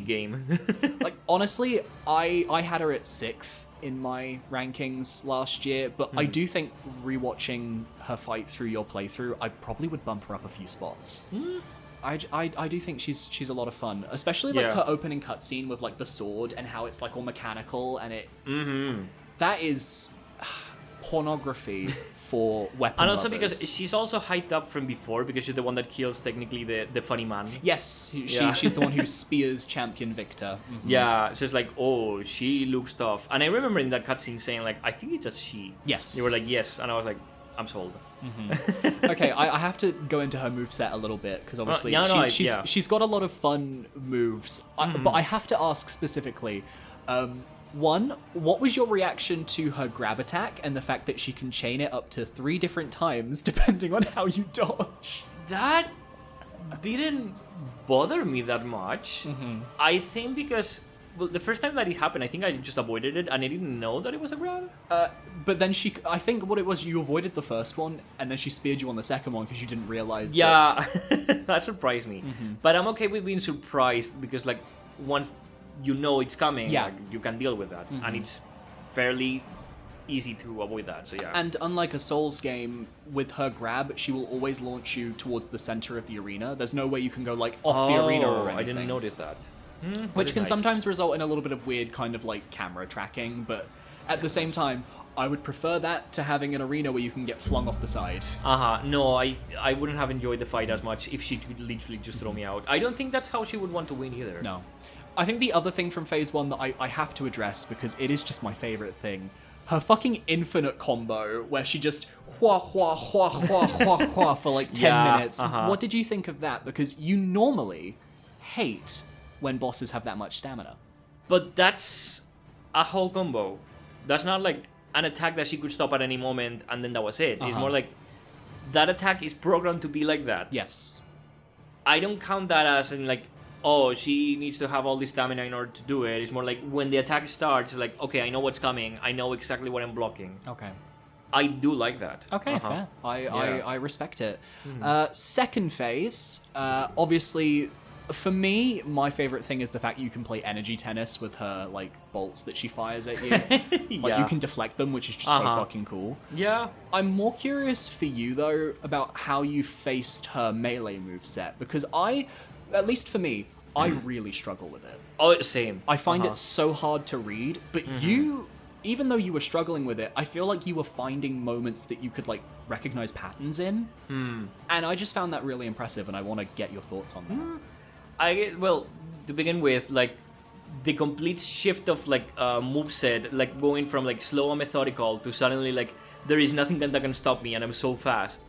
game. Like honestly, I had her at 6th in my rankings last year, but I do think rewatching her fight through your playthrough, I probably would bump her up a few spots. I do think she's a lot of fun, especially like her opening cutscene with like the sword and how it's like all mechanical and it that is pornography for weapon and also lovers. Because she's also hyped up from before because she's the one that kills technically the funny man. Yes, she's the one who spears Champion Victor. Yeah, so it's like, oh, she looks tough. And I remember in that cutscene saying like, I think it's a she. Yes. You were like, yes, and I was like, I'm sold. Okay, I have to go into her moveset a little bit because obviously she's got a lot of fun moves. But I have to ask specifically, one, what was your reaction to her grab attack and the fact that she can chain it up to 3 different times depending on how you dodge? That didn't bother me that much. I think because the first time that it happened, I think I just avoided it and I didn't know that it was a grab. But then I think what it was, you avoided the first one and then she speared you on the second one because you didn't realize. Yeah, that surprised me. But I'm okay with being surprised because like once you know it's coming, like, you can deal with that, and it's fairly easy to avoid that. So yeah. And unlike a Souls game, with her grab, she will always launch you towards the center of the arena. There's no way you can go like off the arena or anything. I didn't notice that. Which can sometimes result in a little bit of weird kind of like camera tracking, but at the same time, I would prefer that to having an arena where you can get flung off the side. No, I wouldn't have enjoyed the fight as much if she could literally just throw me out. I don't think that's how she would want to win either. No. I think the other thing from Phase 1 that I have to address, because it is just my favorite thing, her fucking infinite combo, where she just hua hua hua hua hua hua for like 10 minutes. What did you think of that? Because you normally hate when bosses have that much stamina. But that's a whole combo. That's not like an attack that she could stop at any moment and then that was it. It's more like that attack is programmed to be like that. Yes. I don't count that as in like, oh, she needs to have all this stamina in order to do it. It's more like when the attack starts, it's like, okay, I know what's coming. I know exactly what I'm blocking. Okay. I do like that. Okay, fair. I respect it. Second phase, obviously For me, my favorite thing is the fact you can play energy tennis with her, like, bolts that she fires at you. Like, you can deflect them, which is just so fucking cool. Yeah. I'm more curious for you, though, about how you faced her melee moveset, because at least for me, I really struggle with it. Oh, same. I find it so hard to read, but you, even though you were struggling with it, I feel like you were finding moments that you could, like, recognize patterns in. And I just found that really impressive, and I want to get your thoughts on that. Well, to begin with, like, the complete shift of, like, moveset, like, going from, like, slow and methodical to suddenly, like, there is nothing that can stop me, and I'm so fast.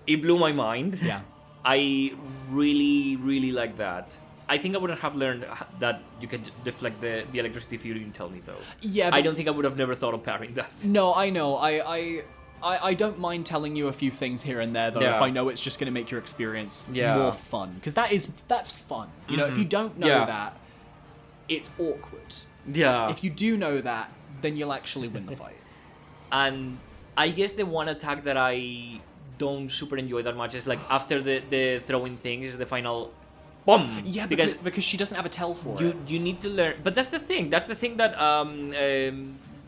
It blew my mind. Yeah. I really, really like that. I think I wouldn't have learned that you can deflect the electricity if you didn't tell me, though. Yeah, but I don't think I would have never thought of parrying that. No, I know. I don't mind telling you a few things here and there, though, if I know it's just going to make your experience more fun. Because that's fun. You know, if you don't know that, it's awkward. Yeah. If you do know that, then you'll actually win the fight. And I guess the one attack that I don't super enjoy that much is, like, after the throwing thing is the final... Boom! Yeah, because she doesn't have a tell for it. You need to learn... But that's the thing. That's the thing that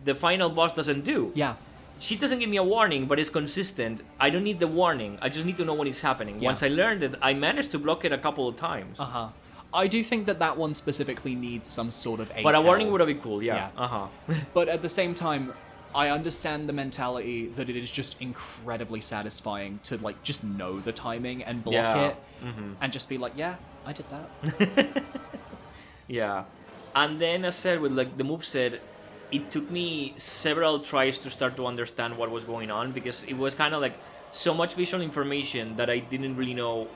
the final boss doesn't do. Yeah. She doesn't give me a warning, but it's consistent. I don't need the warning. I just need to know when it's happening. Yeah. Once I learned it, I managed to block it a couple of times. I do think that one specifically needs some sort of But a warning would have been cool, yeah. But at the same time, I understand the mentality that it is just incredibly satisfying to, like, just know the timing and block it and just be like, yeah, I did that. Yeah. And then, as said, with, like, the moveset, it took me several tries to start to understand what was going on, because it was kind of like so much visual information that I didn't really know.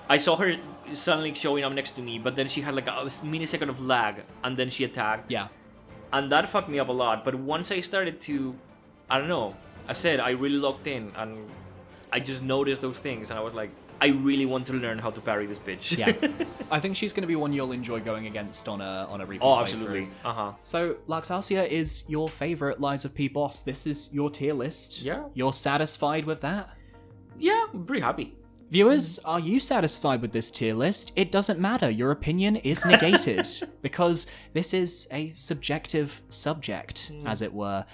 I saw her suddenly showing up next to me, but then she had like a millisecond of lag, and then she attacked. Yeah. And that fucked me up a lot. But once I started to, I don't know, I said I really locked in, and I just noticed those things, and I was like, I really want to learn how to parry this bitch. Yeah. I think she's going to be one you'll enjoy going against on a replay. Oh, absolutely. So, Laxalcia is your favorite Lies of P boss. This is your tier list. Yeah. You're satisfied with that? Yeah, I'm pretty happy. Viewers, are you satisfied with this tier list? It doesn't matter. Your opinion is negated because this is a subjective subject, as it were.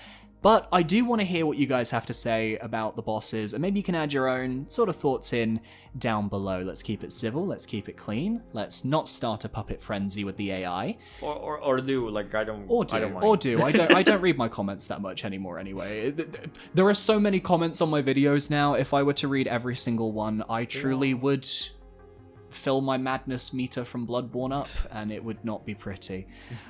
But I do want to hear what you guys have to say about the bosses, and maybe you can add your own sort of thoughts in down below. Let's keep it civil, let's keep it clean, let's not start a puppet frenzy with the AI. Or do, like, I don't mind. I don't read my comments that much anymore anyway. There are so many comments on my videos now. If I were to read every single one, I truly would fill my madness meter from Bloodborne up, and it would not be pretty.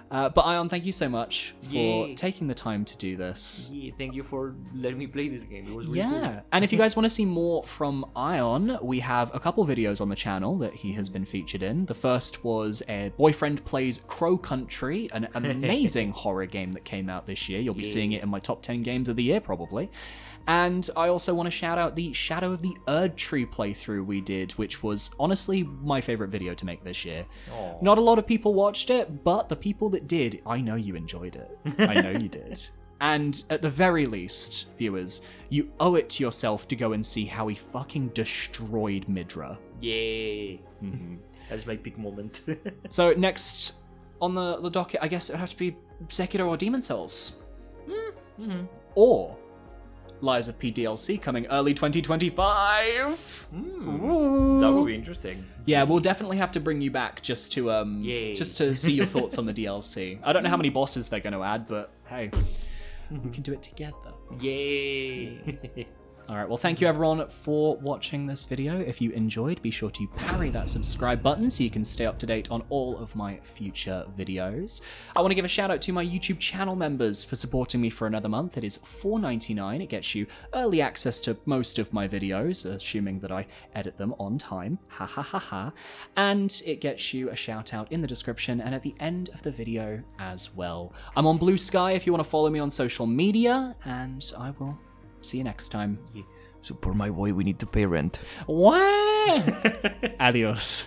But Aion, thank you so much for taking the time to do this. Yeah, thank you for letting me play this game. It was really cool. And if you guys want to see more from Aion, we have a couple videos on the channel that he has been featured in. The first was a Boyfriend Plays Crow Country, an amazing horror game that came out this year. You'll be seeing it in my top 10 games of the year, probably. And I also want to shout out the Shadow of the Erd Tree playthrough we did, which was honestly my favorite video to make this year. Aww. Not a lot of people watched it, but the people that did, I know you enjoyed it. I know you did. And at the very least, viewers, you owe it to yourself to go and see how he fucking destroyed Midra. Yay. That is my peak moment. So next on the docket, I guess it would have to be Sekiro or Demon Souls. Or Lies of P DLC coming early 2025. That would be interesting. Yeah, we'll definitely have to bring you back just to see your thoughts on the DLC. I don't know how many bosses they're going to add, but hey, we can do it together. Yay! All right, well, thank you everyone for watching this video. If you enjoyed, be sure to parry that subscribe button so you can stay up to date on all of my future videos. I want to give a shout out to my YouTube channel members for supporting me for another month. It is $4.99. It gets you early access to most of my videos, assuming that I edit them on time. Ha ha ha ha. And it gets you a shout out in the description and at the end of the video as well. I'm on Blue Sky if you want to follow me on social media, and I will see you next time. Support my boy, we need to pay rent. What? Adios.